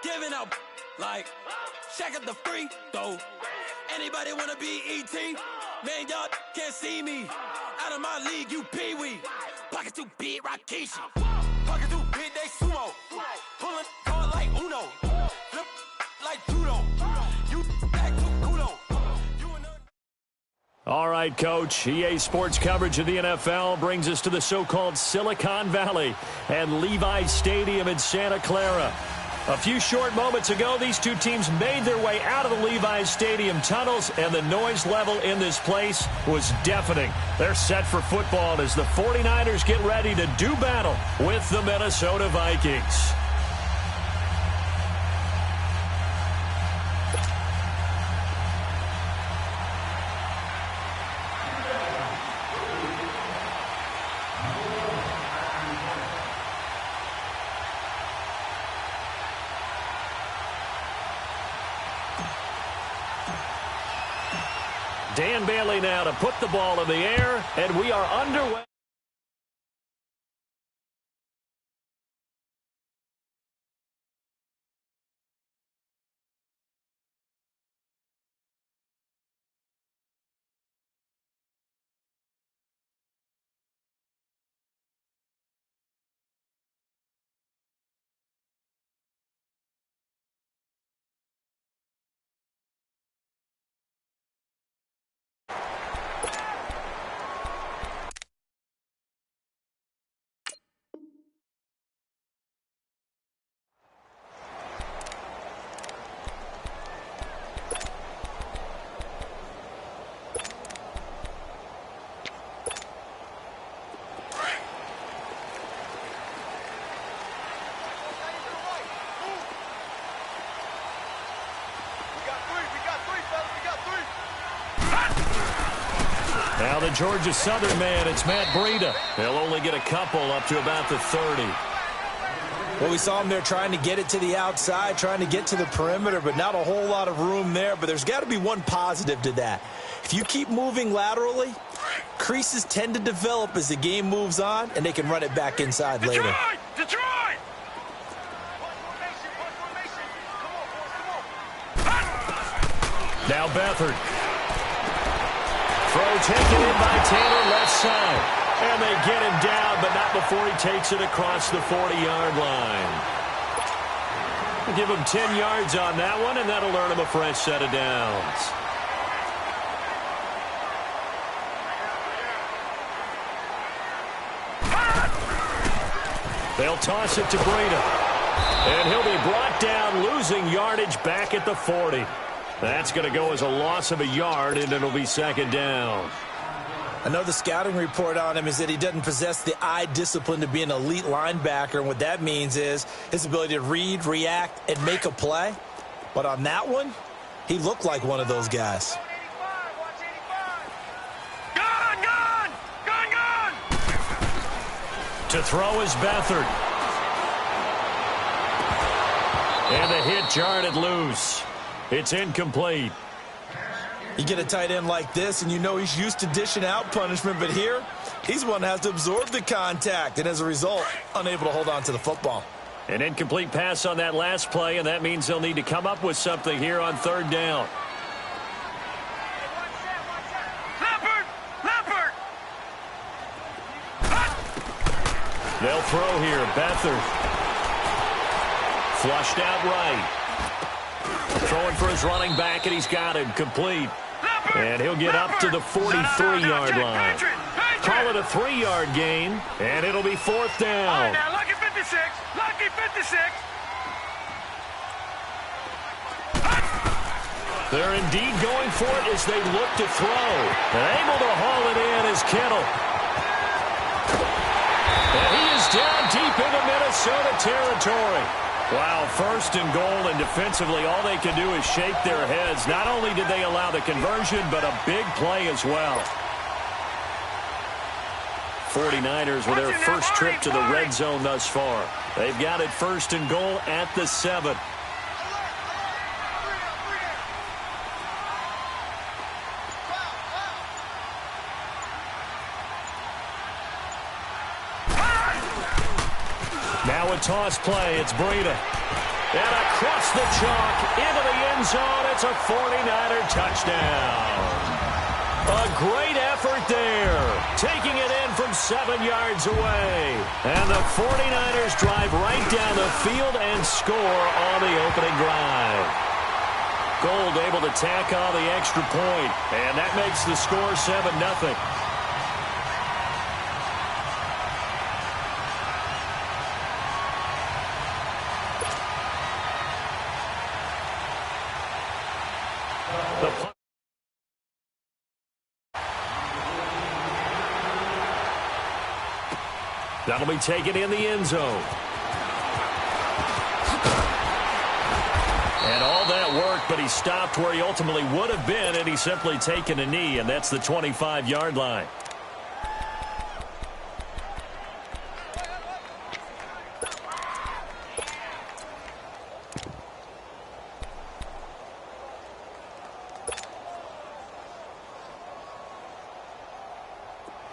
Giving out like check up the free throw. Anybody wanna be ET? Man, y'all can't see me. Out of my league, you pee-wee. Pocket too big, Rakishi. Pocket too big, they sumo. Pulling card like Uno. Flip like judo. You act too kudo. All right, Coach. EA Sports coverage of the NFL brings us to the so-called Silicon Valley and Levi's Stadium in Santa Clara. A few short moments ago, these two teams made their way out of the Levi's Stadium tunnels, and the noise level in this place was deafening. They're set for football as the 49ers get ready to do battle with the Minnesota Vikings. Dan Bailey now to put the ball in the air, and we are underway. Now the Georgia Southern man, it's Matt Breida. He'll only get a couple up to about the 30. Well, we saw him there trying to get it to the outside, trying to get to the perimeter, but not a whole lot of room there. But there's got to be one positive to that. If you keep moving laterally, creases tend to develop as the game moves on, and they can run it back inside later. Detroit! Now Beathard. Throw taken in by Taylor, left side. And they get him down, but not before he takes it across the 40-yard line. We'll give him 10 yards on that one, and that'll earn him a fresh set of downs. They'll toss it to Breida. And he'll be brought down, losing yardage back at the 40. That's going to go as a loss of a yard, and it'll be second down. I know the scouting report on him is that he doesn't possess the eye discipline to be an elite linebacker, and what that means is his ability to read, react, and make a play. But on that one, he looked like one of those guys. Gone! To throw is Beathard. And the hit jarred it loose. It's incomplete. You get a tight end like this, and you know he's used to dishing out punishment, but here, he's the one that has to absorb the contact, and as a result, unable to hold on to the football. An incomplete pass on that last play, and that means they'll need to come up with something here on third down. Leopard! They'll throw here. Beathard. Flushed out right. Throwing for his running back, and he's got him complete. And he'll get up to the 43-yard line. Call it a 3-yard gain, and it'll be fourth down. Now, lucky 56. Lucky 56. They're indeed going for it as they look to throw. And able to haul it in is Kittle. And he is down deep into Minnesota territory. Wow, first and goal, and defensively all they can do is shake their heads. Not only did they allow the conversion, but a big play as well. 49ers with their first trip to the red zone thus far. They've got it first and goal at the 7. Now a toss play. It's Breida. And across the chalk into the end zone. It's a 49er touchdown. A great effort there, taking it in from 7 yards away. And the 49ers drive right down the field and score on the opening drive. Gold able to tack on the extra point, and that makes the score 7-0. That'll be taken in the end zone. And all that work, but he stopped where he ultimately would have been, and he's simply taken a knee, and that's the 25-yard line.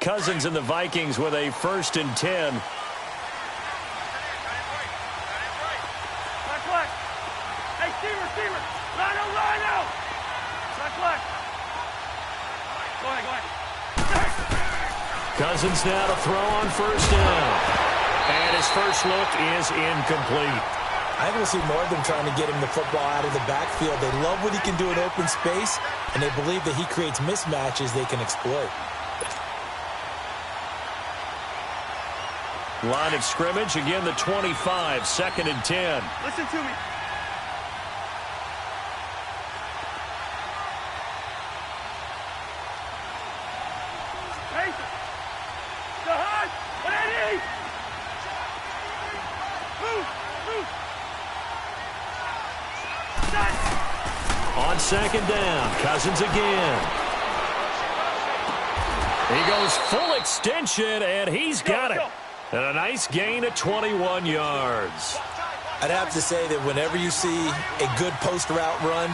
Cousins and the Vikings with a 1st and 10. Hey, receiver. Rhino. Go ahead. Cousins now to throw on 1st down. And his first look is incomplete. I think we'll see more of them trying to get him the football out of the backfield. They love what he can do in open space, and they believe that he creates mismatches they can exploit. Line of scrimmage, again the 25, 2nd and 10. Listen to me. On 2nd down, Cousins again. He goes full extension, and he's got it. And a nice gain of 21 yards. I'd have to say that whenever you see a good post route run,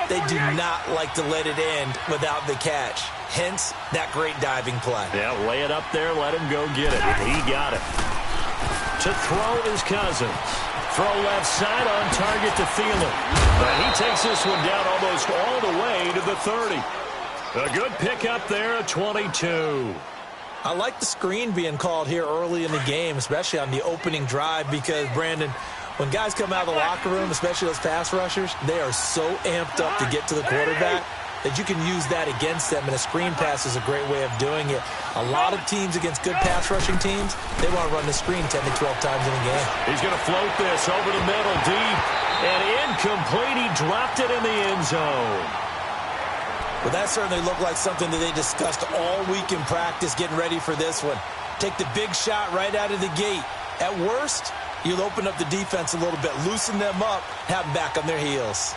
they do not like to let it end without the catch. Hence, that great diving play. Yeah, lay it up there, let him go get it. And he got it. To throw is Cousins. Throw left side on target to Thielen. And he takes this one down almost all the way to the 30. A good pickup there at 22. I like the screen being called here early in the game, especially on the opening drive, because, Brandon, when guys come out of the locker room, especially those pass rushers, they are so amped up to get to the quarterback that you can use that against them, and a screen pass is a great way of doing it. A lot of teams against good pass rushing teams, they want to run the screen 10 to 12 times in a game. He's going to float this over the middle, deep, and incomplete. He dropped it in the end zone. Well, that certainly looked like something that they discussed all week in practice getting ready for this one. Take the big shot right out of the gate. At worst, you'll open up the defense a little bit, loosen them up, have them back on their heels.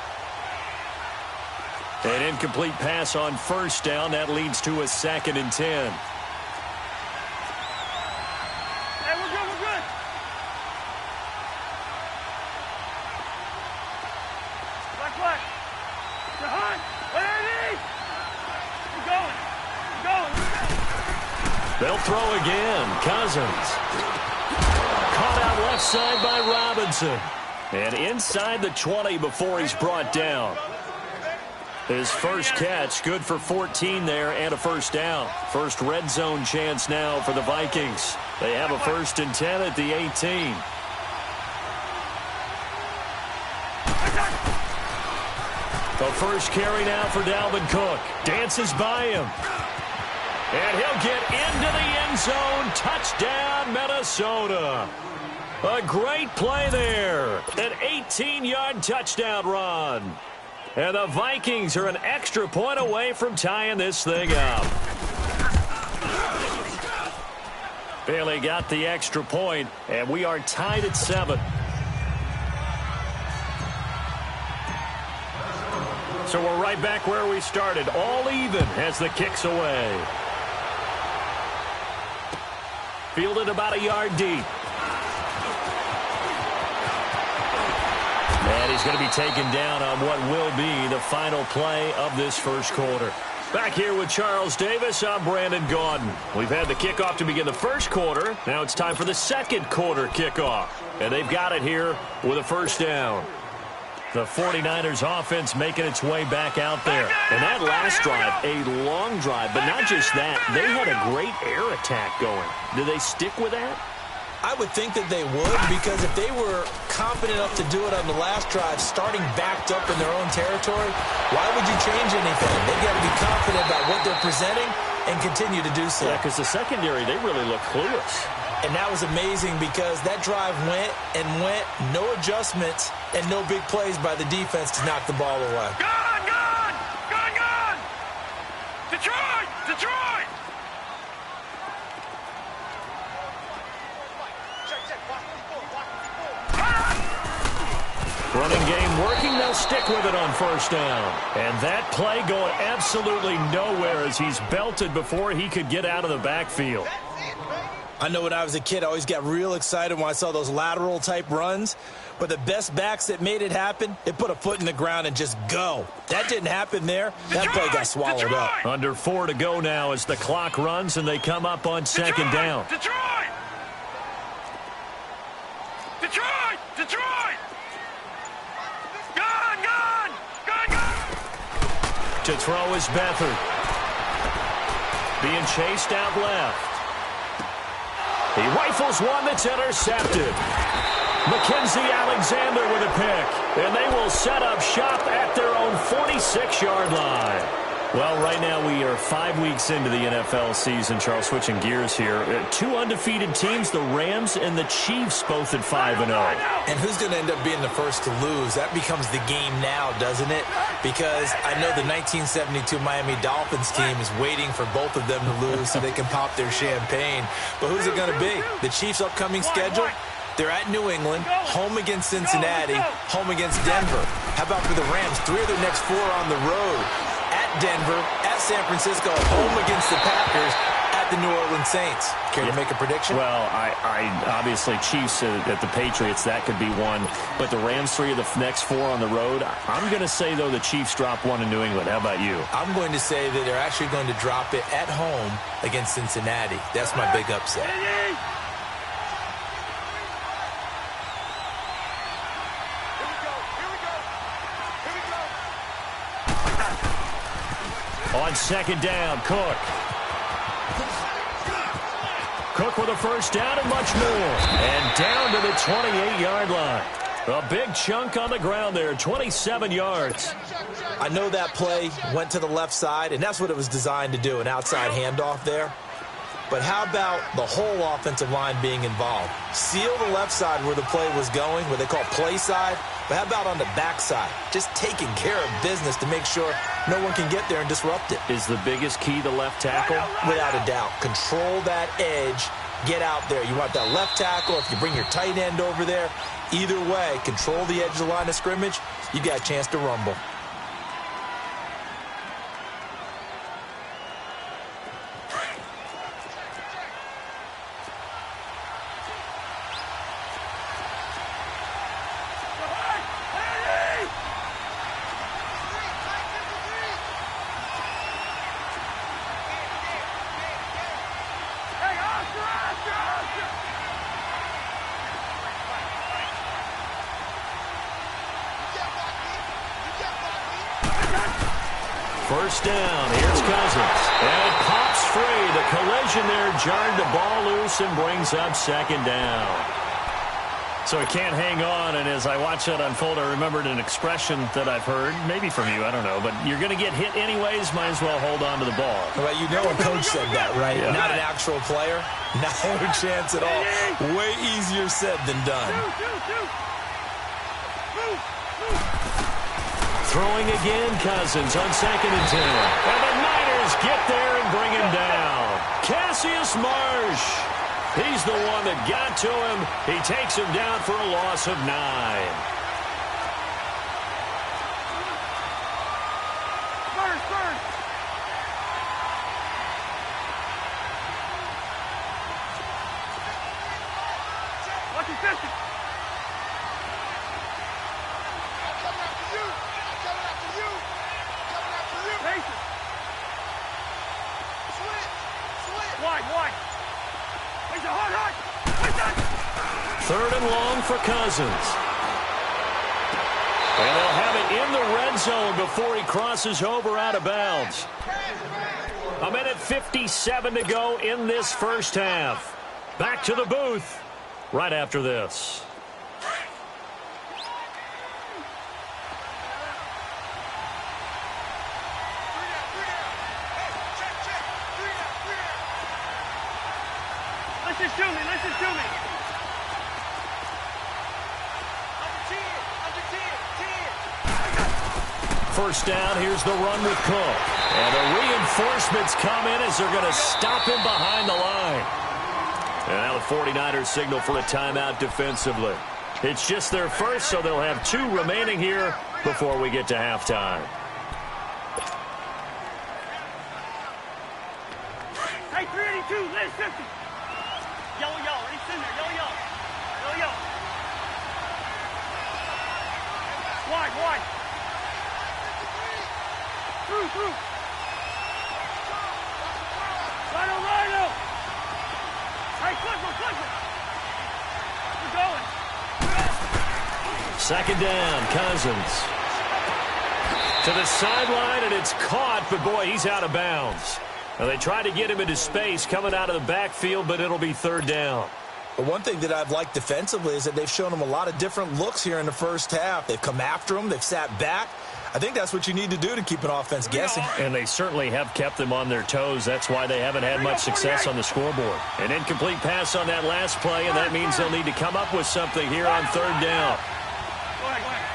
An incomplete pass on 1st down. That leads to a 2nd and 10. Hey, we're good. Black. The hunt. They'll throw again. Cousins. Caught out left side by Robinson. And inside the 20 before he's brought down. His first catch, good for 14 there and a 1st down. First red zone chance now for the Vikings. They have a 1st and 10 at the 18. The first carry now for Dalvin Cook. Dances by him. And he'll get into the end zone. Touchdown, Minnesota. A great play there. An 18-yard touchdown run. And the Vikings are an extra point away from tying this thing up. Bailey got the extra point, and we are tied at 7. So we're right back where we started. All even as the kick's away. Fielded about a yard deep. And he's going to be taken down on what will be the final play of this first quarter. Back here with Charles Davis, I'm Brandon Gaudin. We've had the kickoff to begin the first quarter. Now it's time for the second quarter kickoff. And they've got it here with a 1st down. The 49ers offense making its way back out there. And that last drive, a long drive, but not just that. They had a great air attack going. Do they stick with that? I would think that they would, because if they were confident enough to do it on the last drive, starting backed up in their own territory, why would you change anything? They've got to be confident about what they're presenting and continue to do so. Yeah, because the secondary, they really look clueless. And that was amazing because that drive went and went, no adjustments and no big plays by the defense to knock the ball away. Gone, gone! Gone, gone! Detroit! Detroit! Running game working. They'll stick with it on first down. And that play going absolutely nowhere as he's belted before he could get out of the backfield. I know when I was a kid, I always got real excited when I saw those lateral-type runs. But the best backs that made it happen, they put a foot in the ground and just go. That didn't happen there. That play got swallowed up. Under 4 to go now as the clock runs and they come up on second down. Detroit! Detroit! Detroit! Gone, gone! Gone, gone! To throw is Beathard. Being chased out left. He rifles one that's intercepted. Mackenzie Alexander with a pick. And they will set up shop at their own 46-yard line. Well, right now we are 5 weeks into the NFL season. Charles, switching gears here. 2 undefeated teams, the Rams and the Chiefs, both at 5-0. And who's going to end up being the first to lose? That becomes the game now, doesn't it? Because I know the 1972 Miami Dolphins team is waiting for both of them to lose so they can pop their champagne. But who's it going to be? The Chiefs' upcoming schedule? They're at New England, home against Cincinnati, home against Denver. How about for the Rams? 3 of their next 4 on the road. At Denver, at San Francisco, home against the Packers, at the New Orleans Saints. Care to make a prediction? Well, I obviously Chiefs at the Patriots, that could be one. But the Rams, 3 of the next 4 on the road. I'm going to say, though, the Chiefs drop 1 in New England. How about you? I'm going to say that they're actually going to drop it at home against Cincinnati. That's my big upset. On second down, Cook. Cook with a first down and much more. And down to the 28-yard line. A big chunk on the ground there, 27 yards. I know that play went to the left side, and that's what it was designed to do, an outside handoff there. But how about the whole offensive line being involved? Seal the left side where the play was going, what they call play side. But how about on the backside? Just taking care of business to make sure no one can get there and disrupt it. Is the biggest key the left tackle? Without a doubt. Control that edge. Get out there. You want that left tackle. If you bring your tight end over there, either way, control the edge of the line of scrimmage. You got a chance to rumble. First down, here's Cousins. And it pops free. The collision there jarred the ball loose and brings up second down. So he can't hang on, and as I watch that unfold, I remembered an expression that I've heard, maybe from you, I don't know, but you're going to get hit anyways, might as well hold on to the ball. Well, you know a coach said that, right? Yeah. Not an actual player. Not a chance at all. Way easier said than done. Throwing again, Cousins on second and 10. And the Niners get there and bring him down. Cassius Marsh. He's the one that got to him. He takes him down for a loss of 9. Lucky 50. Wide. He's a hard. Third and long for Cousins. And they'll have it in the red zone before he crosses over out of bounds. 1:57 to go in this first half. Back to the booth right after this. Listen to me, listen to me. First down, here's the run with Cook. And the reinforcements come in as they're going to stop him behind the line. And now the 49ers signal for a timeout defensively. It's just their first, so they'll have 2 remaining here before we get to halftime. Hey, 382, let's 50. Yo, he's in there, yo. Wide. Through. Rhino. Hey, Clifford. We're going. Second down, Cousins. To the sideline, and it's caught, but boy, he's out of bounds. Now, they tried to get him into space coming out of the backfield, but it'll be third down. But one thing that I've liked defensively is that they've shown him a lot of different looks here in the first half. They've come after him. They've sat back. I think that's what you need to do to keep an offense guessing. And they certainly have kept them on their toes. That's why they haven't had much success on the scoreboard. An incomplete pass on that last play, and that means they'll need to come up with something here on third down. Go ahead.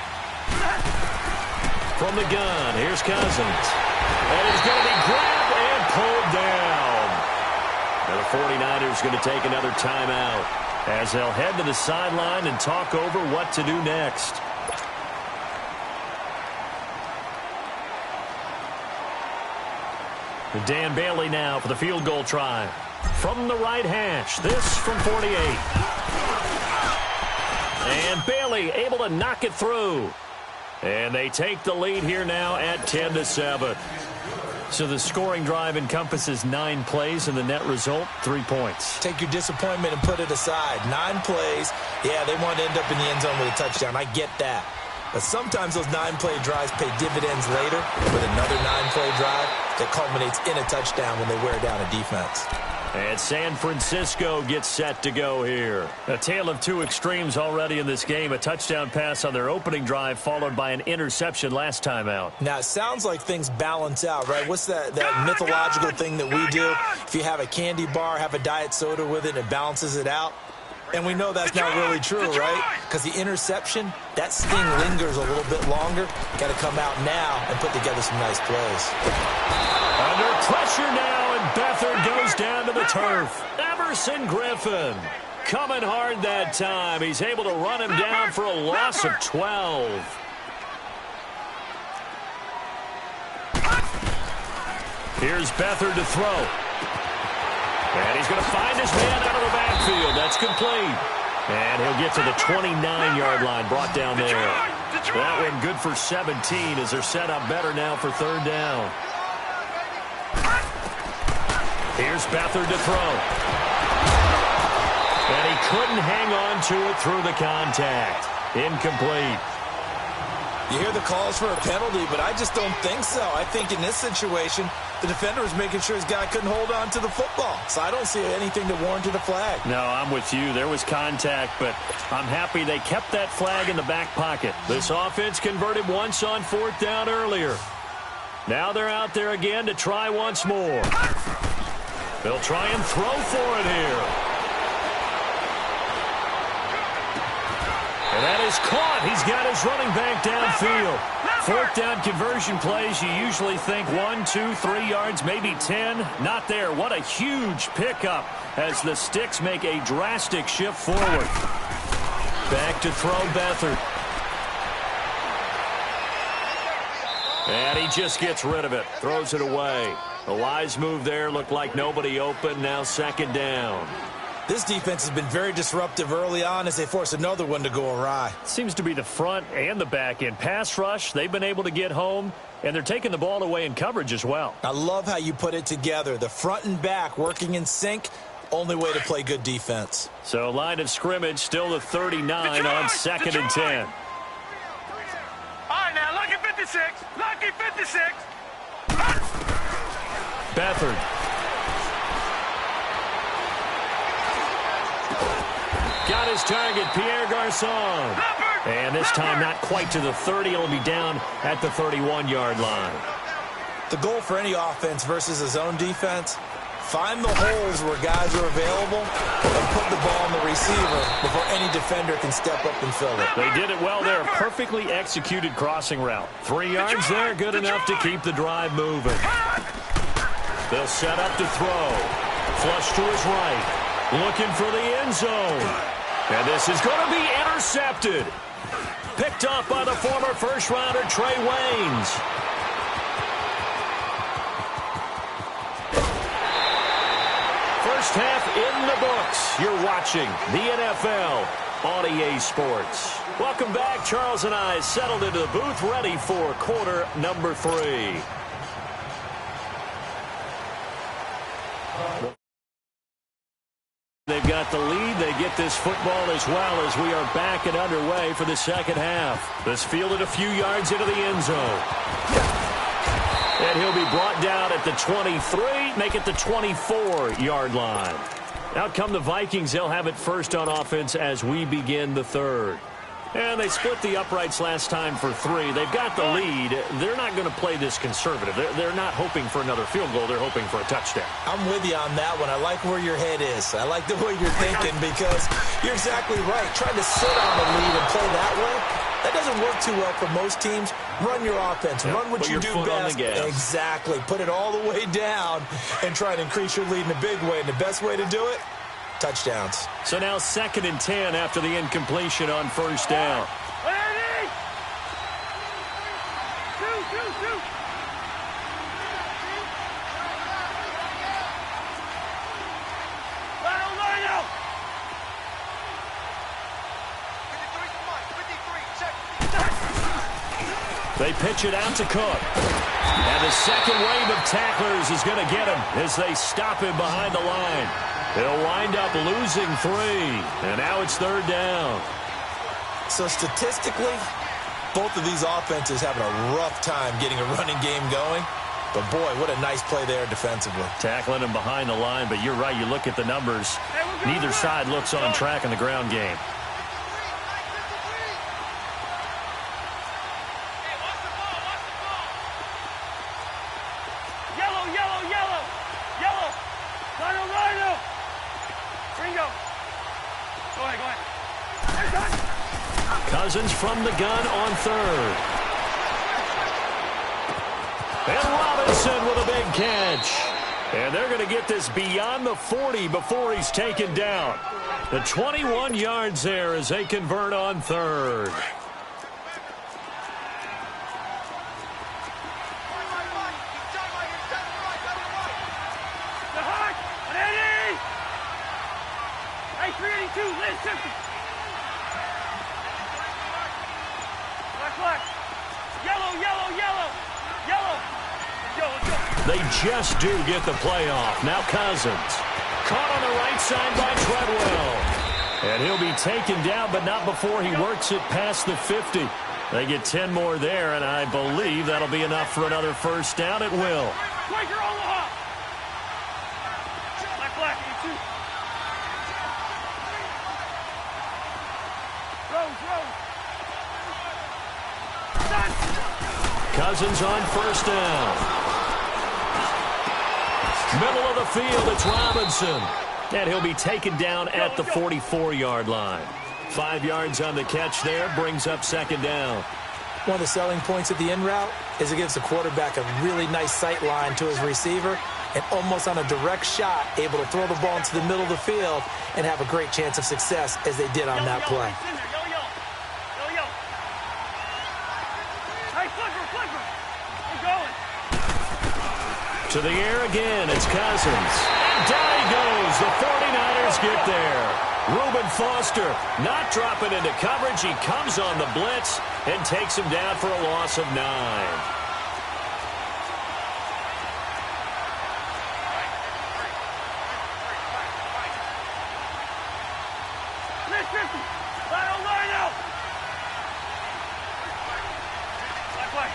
From the gun, here's Cousins. And he's going to be grabbed and pulled down. Now the 49ers going to take another timeout as they'll head to the sideline and talk over what to do next. Dan Bailey now for the field goal try. From the right hash, this from 48. And Bailey able to knock it through. And they take the lead here now at 10-7. So the scoring drive encompasses 9 plays, and the net result, 3 points. Take your disappointment and put it aside. 9 plays. Yeah, they want to end up in the end zone with a touchdown. I get that. But sometimes those 9-play drives pay dividends later with another 9-play drive that culminates in a touchdown when they wear down a defense. And San Francisco gets set to go here. A tale of 2 extremes already in this game. A touchdown pass on their opening drive followed by an interception last time out. Now, it sounds like things balance out, right? What's that mythological thing that we do? If you have a candy bar, have a diet soda with it, it balances it out. And we know that's not really true, right? Because the interception, that sting lingers a little bit longer. Got to come out now and put together some nice plays. Under pressure now, and Beathard goes down to the turf. Everson Griffin coming hard that time. He's able to run him down for a loss of 12. Here's Beathard to throw. And he's going to find his man out of the backfield. That's complete. And he'll get to the 29-yard line, brought down there. That one good for 17 as they're set up better now for third down. Here's Beathard to throw. And he couldn't hang on to it through the contact. Incomplete. You hear the calls for a penalty, but I just don't think so. I think in this situation, the defender was making sure his guy couldn't hold on to the football. So I don't see anything that warranted a flag. No, I'm with you. There was contact, but I'm happy they kept that flag in the back pocket. This offense converted once on fourth down earlier. Now they're out there again to try once more. They'll try and throw for it here. And that is caught. He's got his running back downfield. Fourth down conversion plays, you usually think 1, 2, 3 yards, maybe 10. Not there. What a huge pickup as the Sticks make a drastic shift forward. Back to throw Beathard. And he just gets rid of it. Throws it away. A wise move there. Looked like nobody open. Now second down. This defense has been very disruptive early on as they force another one to go awry. Seems to be the front and the back end. Pass rush, they've been able to get home, and they're taking the ball away in coverage as well. I love how you put it together. The front and back working in sync, only way to play good defense. So line of scrimmage still the 39 on second and 10. 56. Lucky 56. Beathard. Got his target, Pierre Garçon. And this time not quite to the 30. It'll be down at the 31-yard line. The goal for any offense versus a zone defense, find the holes where guys are available and put the ball on the receiver before any defender can step up and fill it. They did it well there. Perfectly executed crossing route. 3 yards there, good enough to keep the drive moving. They'll set up to throw. Flush to his right. Looking for the end zone. And this is going to be intercepted. Picked off by the former first-rounder Trey Waynes. First half in the books. You're watching the NFL on EA Sports. Welcome back. Charles and I settled into the booth, ready for quarter number 3. They've got the lead. They get this football as well as we are back and underway for the second half. This fielded a few yards into the end zone. And he'll be brought down at the 23, make it the 24-yard line. Out come the Vikings. They'll have it first on offense as we begin the third. And they split the uprights last time for 3. They've got the lead. They're not going to play this conservative. They're not hoping for another field goal. They're hoping for a touchdown. I'm with you on that one. I like where your head is. I like the way you're thinking because you're exactly right. Trying to sit on the lead and play that way, that doesn't work too well for most teams. Run your offense. Run what you do best. Exactly. Put it all the way down and try and increase your lead in a big way. And the best way to do it, touchdowns. So now 2nd and 10 after the incompletion on first down. Ready? Shoot. Line out. They pitch it out to Cook. And the second wave of tacklers is going to get him as they stop him behind the line. He'll wind up losing 3. And now it's 3rd down. So statistically, both of these offenses having a rough time getting a running game going. But, boy, what a nice play there defensively. Tackling him behind the line, but you're right. You look at the numbers. Neither side looks on track in the ground game. Cousins from the gun on 3rd. And Robinson with a big catch. And they're going to get this beyond the 40 before he's taken down. The 21 yards there as they convert on 3rd. Hey, 382, Liz 50. Black. Yellow. They just do get the playoff. Now Cousins. Caught on the right side by Treadwell. And he'll be taken down, but not before he works it past the 50. They get 10 more there, and I believe that'll be enough for another first down. It will. Quaker Omaha. Black, 82. Rose. Cousins on first down. Middle of the field, it's Robinson. And he'll be taken down at the 44-yard line. 5 yards on the catch there, brings up 2nd down. One of the selling points of the in route is it gives the quarterback a really nice sight line to his receiver and almost on a direct shot able to throw the ball into the middle of the field and have a great chance of success as they did on that play. Hey, flipper. We're going. To the air again, it's Cousins. And down he goes. The 49ers get there. Reuben Foster not dropping into coverage. He comes on the blitz and takes him down for a loss of 9. Line out. Black.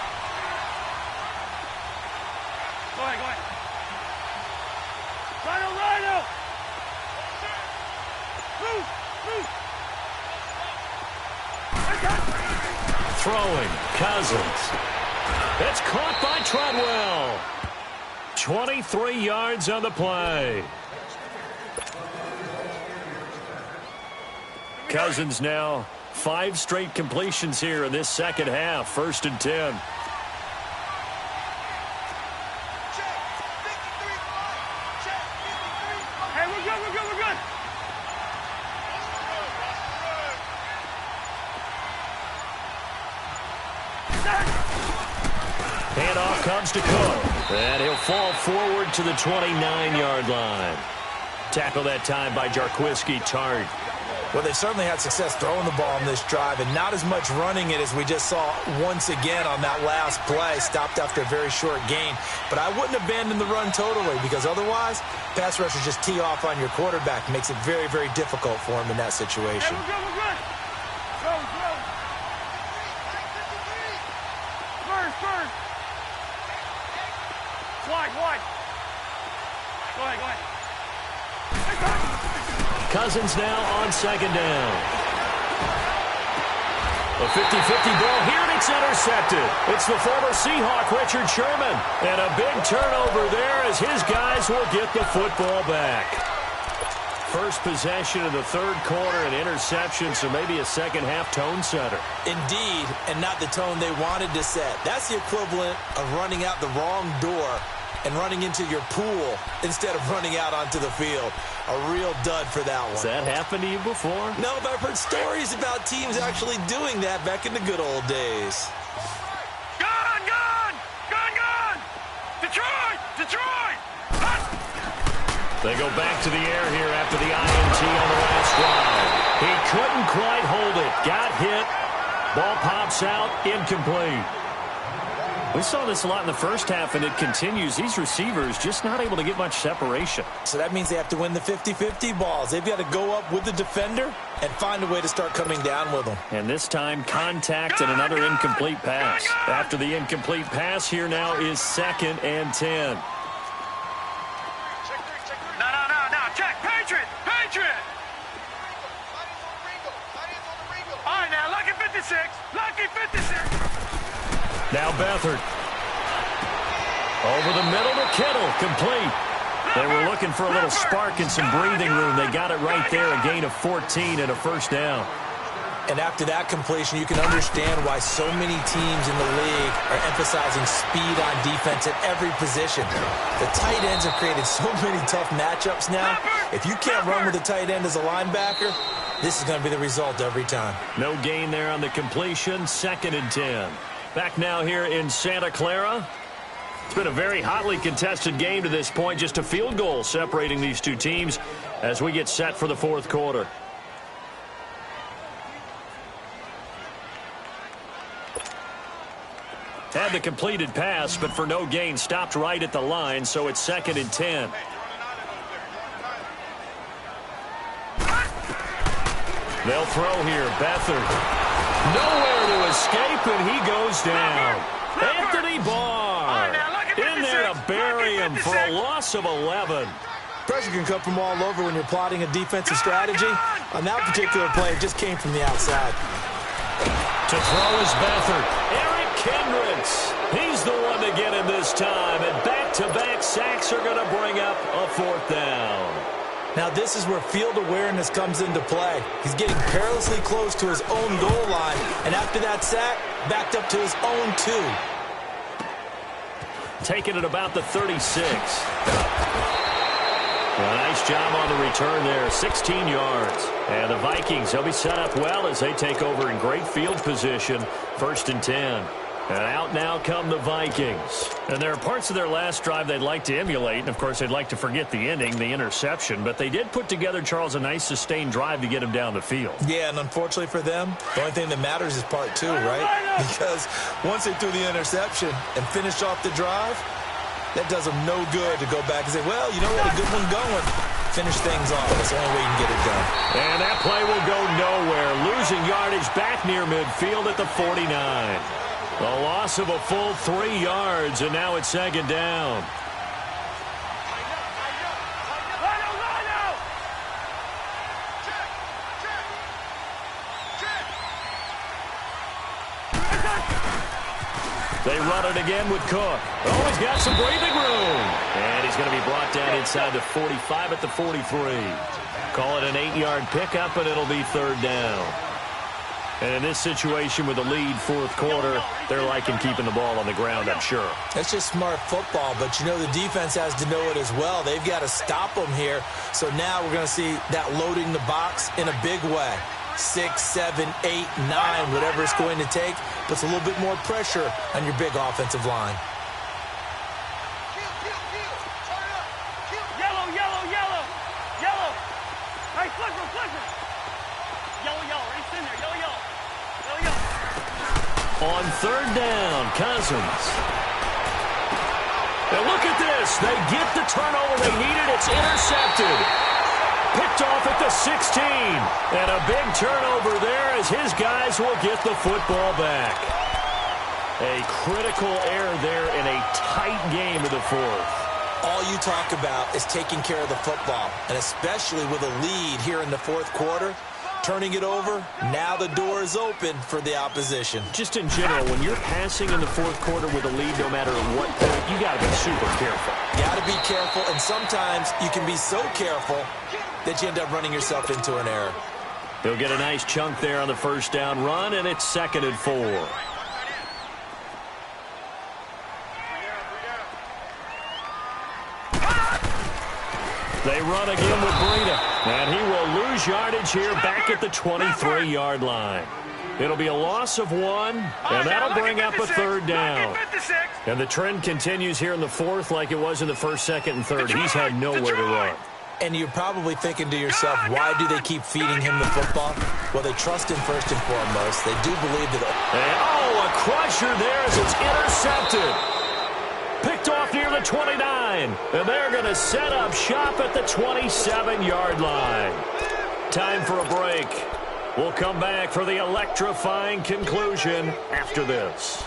throwing. Cousins. It's caught by Treadwell. 23 yards on the play. Cousins now 5 straight completions here in this second half. 1st and 10. Hey, we're good, we're good, we're good. Handoff comes to Cook. And he'll fall forward to the 29-yard line. Tackle that time by Jarquiski Tart. Well, they certainly had success throwing the ball on this drive, and not as much running it as we just saw once again on that last play. Stopped after a very short gain. But I wouldn't abandon the run totally, because otherwise, pass rushers just tee off on your quarterback. Makes it very, very difficult for him in that situation. Hey, we're good, we're good. Go, go. First. Wide. Go ahead, go ahead. Cousins now on 2nd down. A 50-50 ball here, and it's intercepted. It's the former Seahawk, Richard Sherman. And a big turnover there as his guys will get the football back. First possession of the 3rd quarter, an interception, so maybe a second-half tone setter. Indeed, and not the tone they wanted to set. That's the equivalent of running out the wrong door and running into your pool instead of running out onto the field. A real dud for that one. Has that happened to you before? No, but I've heard stories about teams actually doing that back in the good old days. Gone! Detroit! They go back to the air here after the INT on the last drive. He couldn't quite hold it. Got hit. Ball pops out. Incomplete. We saw this a lot in the first half, and it continues. These receivers just not able to get much separation. So that means they have to win the 50-50 balls. They've got to go up with the defender and find a way to start coming down with them. And this time, contact and another incomplete pass. After the incomplete pass, here now is 2nd and 10. No. Check. Patriot. All right, now, lucky 56. Now Beathard. Over the middle to Kittle. Complete. They were looking for a little spark and some breathing room. They got it right there. A gain of 14 and a 1st down. And after that completion, you can understand why so many teams in the league are emphasizing speed on defense at every position. The tight ends have created so many tough matchups now. If you can't run with a tight end as a linebacker, this is going to be the result every time. No gain there on the completion. 2nd and 10. Back now here in Santa Clara. It's been a very hotly contested game to this point. Just a field goal separating these two teams as we get set for the 4th quarter. Had the completed pass, but for no gain, stopped right at the line, so it's 2nd and 10. They'll throw here. Beathard. Nowhere to escape, and he goes down. Anthony Barr in there to bury him for a loss of 11. Pressure can come from all over when you're plotting a defensive strategy. On that particular play, it just came from the outside. To throw is Beathard. Eric Kendricks. He's the one to get him this time, and back-to-back sacks are going to bring up a 4th down. Now this is where field awareness comes into play. He's getting perilously close to his own goal line, and after that sack, backed up to his own 2. Taking it about the 36. A nice job on the return there, 16 yards. And the Vikings, they'll be set up well as they take over in great field position, 1st and 10. And out now come the Vikings. And there are parts of their last drive they'd like to emulate. And, of course, they'd like to forget the ending, the interception. But they did put together, Charles, a nice sustained drive to get him down the field. Yeah, and unfortunately for them, the only thing that matters is part 2, right? Because once they threw the interception and finished off the drive, that does them no good to go back and say, well, you know, we had a good one going. Finish things off. That's the only way you can get it done. And that play will go nowhere. Losing yardage back near midfield at the 49. A loss of a full 3 yards, and now it's 2nd down. They run it again with Cook. Oh, he's got some breathing room. And he's going to be brought down inside the 45 at the 43. Call it an 8-yard pickup, and it'll be third down. And in this situation with a lead fourth quarter, they're liking keeping the ball on the ground, I'm sure. That's just smart football, but you know the defense has to know it as well. They've got to stop them here. So now we're going to see that loading the box in a big way. 6, 7, 8, 9, whatever it's going to take, puts a little bit more pressure on your big offensive line. Yellow, yellow, yellow. Yellow. Hey, flipper, flipper. Yellow, yellow. Right in there. Yellow, yellow. Yellow, yellow. On third down, Cousins. And look at this. They get the turnover they needed. It's intercepted. Picked off at the 16. And a big turnover there as his guys will get the football back. A critical error there in a tight game of the fourth. All you talk about is taking care of the football, and especially with a lead here in the fourth quarter, turning it over, now the door is open for the opposition. Just in general, when you're passing in the fourth quarter with a lead, no matter what point, you got to be super careful. Got to be careful, and sometimes you can be so careful that you end up running yourself into an error. He'll get a nice chunk there on the first down run, and it's 2nd and 4. They run again with Breida, and he will lose yardage here back at the 23-yard line. It'll be a loss of 1, and that'll bring up a third down. And the trend continues here in the fourth like it was in the first, second, and third. He's had nowhere to run. And you're probably thinking to yourself, why do they keep feeding him the football? Well, they trust him first and foremost. They do believe that. And, oh, a crusher there as it's intercepted. Picked off near the 29. And they're going to set up shop at the 27-yard line. Time for a break. We'll come back for the electrifying conclusion after this.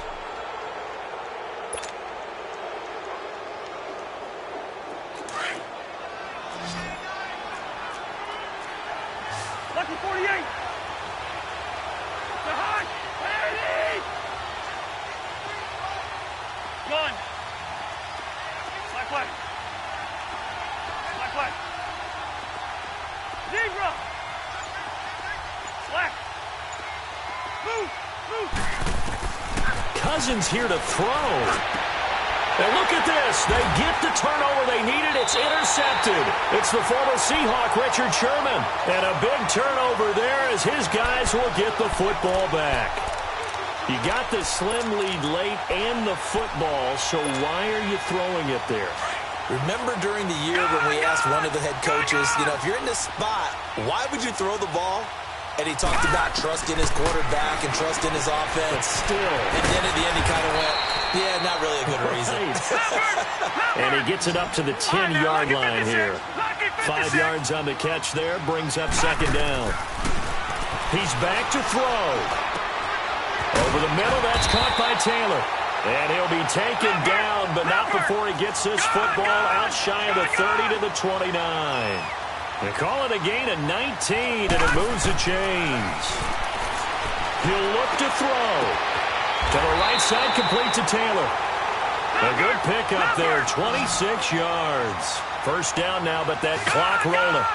Lucky 48. The hot. Gun. Black flag. Black flag. Zebra. Black. Move. Move. Cousins here to throw. And look at this. They get the turnover they needed. It's intercepted. It's the former Seahawk, Richard Sherman. And a big turnover there as his guys will get the football back. You got the slim lead late and the football, so why are you throwing it there? Remember during the year when we asked one of the head coaches, you know, if you're in this spot, why would you throw the ball? And he talked about trusting his quarterback and trusting his offense. But still. And then at the end he kind of went, yeah, not really a good reason. And he gets it up to the 10-yard line here. 5 yards on the catch there, brings up second down. He's back to throw. Over the middle, that's caught by Taylor. And he'll be taken down, but not before he gets this football out shy of the 30 to the 29. They call it a gain of 19, and it moves the chains. He'll look to throw. To the right side, complete to Taylor. A good pickup there, 26 yards. First down now, but that clock rolling.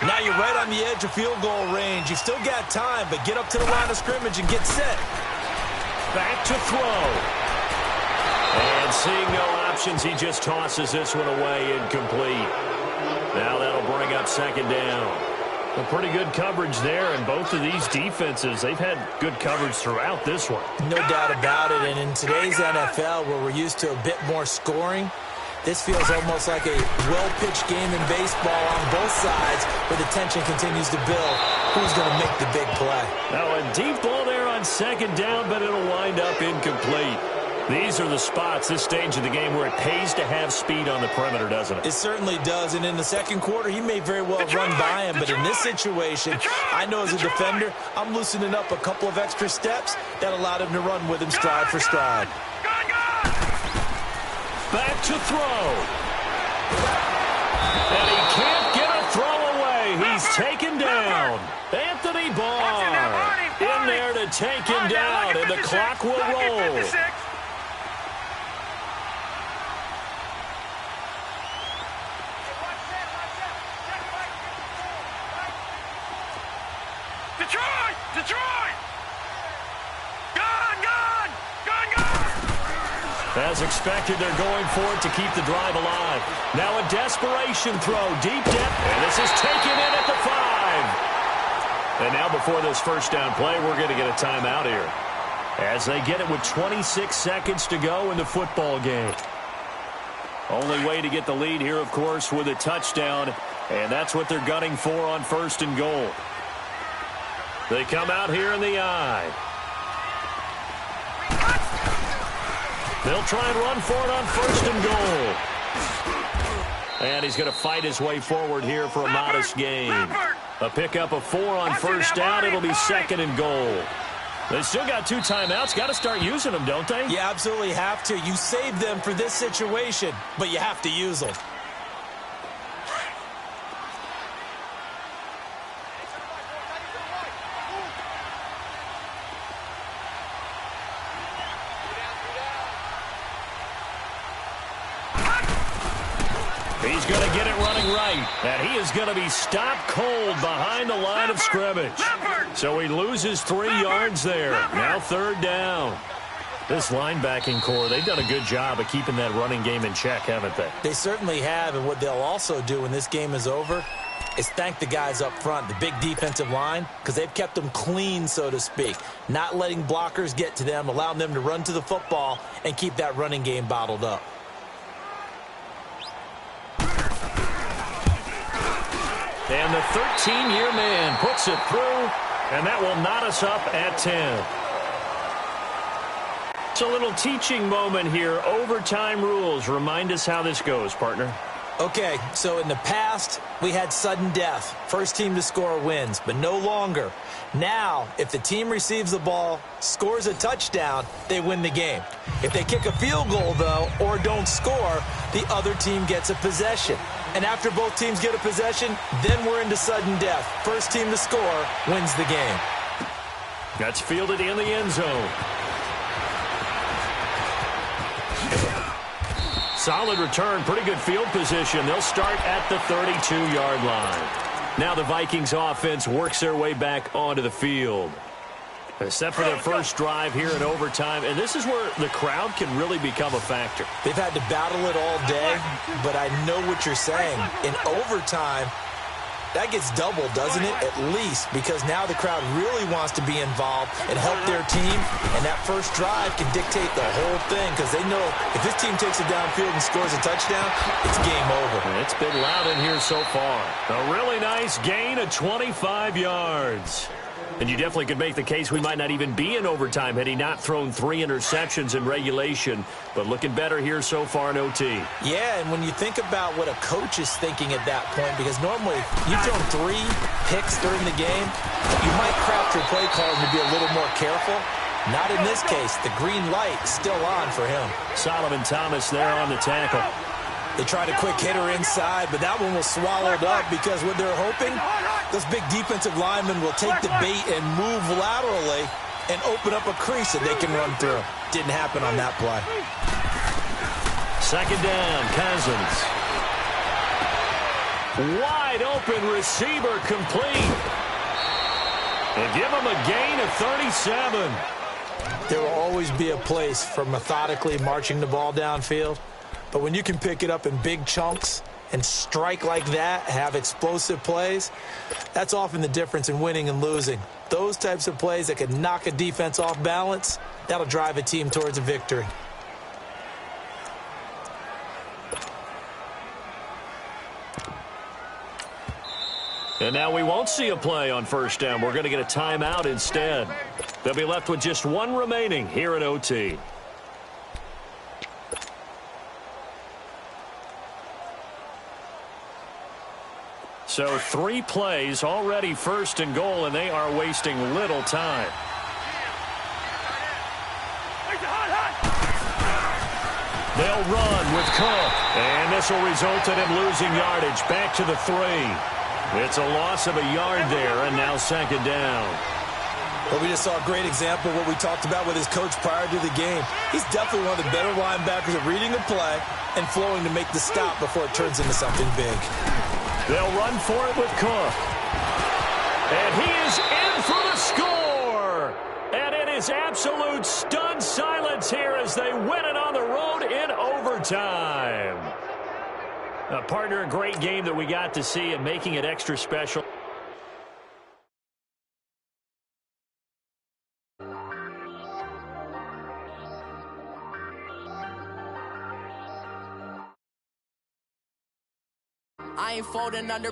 Now you're right on the edge of field goal range. You've still got time, but get up to the line of scrimmage and get set. Back to throw. And seeing no options, he just tosses this one away, incomplete. Now that'll bring up second down. A pretty good coverage there, and both of these defenses, they've had good coverage throughout this one. No doubt about it, and in today's NFL, where we're used to a bit more scoring, this feels almost like a well-pitched game in baseball on both sides, where the tension continues to build. Who's going to make the big play? Now a deep ball there on second down, but it'll wind up incomplete. These are the spots, this stage of the game, where it pays to have speed on the perimeter, doesn't it? It certainly does, and in the second quarter, he may very well run by him, but in this situation, I know as a defender, I'm loosening up a couple of extra steps that allowed him to run with him stride for stride. Back to throw. And he can't get a throw away. He's taken down. Anthony Barr in there to take him down, and the clock will roll. As expected, they're going for it to keep the drive alive. Now a desperation throw, deep depth, and this is taken in at the 5. And now before this first down play, we're going to get a timeout here, as they get it with 26 seconds to go in the football game. Only way to get the lead here, of course, with a touchdown, and that's what they're gunning for on 1st and goal. They come out here in the I. They'll try and run for it on 1st and goal. And he's going to fight his way forward here for a modest gain. A pickup of 4 on 1st down. It'll be 2nd and goal. They still got 2 timeouts. Got to start using them, don't they? You absolutely have to. You save them for this situation, but you have to use them. He's going to get it running right, and he is going to be stopped cold behind the line of scrimmage. So he loses 3 yards there. Now 3rd down. This linebacking core, they've done a good job of keeping that running game in check, haven't they? They certainly have, and what they'll also do when this game is over is thank the guys up front, the big defensive line, because they've kept them clean, so to speak, not letting blockers get to them, allowing them to run to the football and keep that running game bottled up. And the 13-year man puts it through, and that will knot us up at 10. It's a little teaching moment here. Overtime rules. Remind us how this goes, partner. Okay, so in the past, we had sudden death. First team to score wins, but no longer. Now, if the team receives the ball, scores a touchdown, they win the game. If they kick a field goal, though, or don't score, the other team gets a possession. And after both teams get a possession, then we're into sudden death. First team to score wins the game. That's fielded in the end zone. Solid return, pretty good field position. They'll start at the 32-yard line. Now the Vikings offense works their way back onto the field. Set for their first drive here in overtime, and this is where the crowd can really become a factor. They've had to battle it all day, but I know what you're saying. In overtime, that gets doubled, doesn't it? At least, because now the crowd really wants to be involved and help their team, and that first drive can dictate the whole thing, because they know if this team takes it downfield and scores a touchdown, it's game over. It's been loud in here so far. A really nice gain of 25 yards. And you definitely could make the case we might not even be in overtime had he not thrown 3 interceptions in regulation. But looking better here so far in OT. Yeah, and when you think about what a coach is thinking at that point, because normally you've thrown 3 picks during the game, you might craft your play calling to be a little more careful. Not in this case. The green light still on for him. Solomon Thomas there on the tackle. They tried a quick hitter inside, but that one was swallowed up because what they're hoping, those big defensive linemen will take the bait and move laterally and open up a crease that they can run through. Didn't happen on that play. 2nd down, Cousins. Wide open receiver complete. And give him a gain of 37. There will always be a place for methodically marching the ball downfield. But when you can pick it up in big chunks and strike like that, have explosive plays, that's often the difference in winning and losing. Those types of plays that can knock a defense off balance, that'll drive a team towards a victory. And now we won't see a play on 1st down. We're going to get a timeout instead. They'll be left with just 1 remaining here at OT. So 3 plays already 1st and goal, and they are wasting little time. They'll run with Cook, and this will result in him losing yardage back to the 3. It's a loss of a yard there, and now 2nd down. Well, we just saw a great example of what we talked about with his coach prior to the game. He's definitely one of the better linebackers at reading a play and flowing to make the stop before it turns into something big. They'll run for it with Cook. And he is in for the score. And it is absolute stunned silence here as they win it on the road in overtime. Partner, a great game that we got to see and making it extra special. I ain't folding under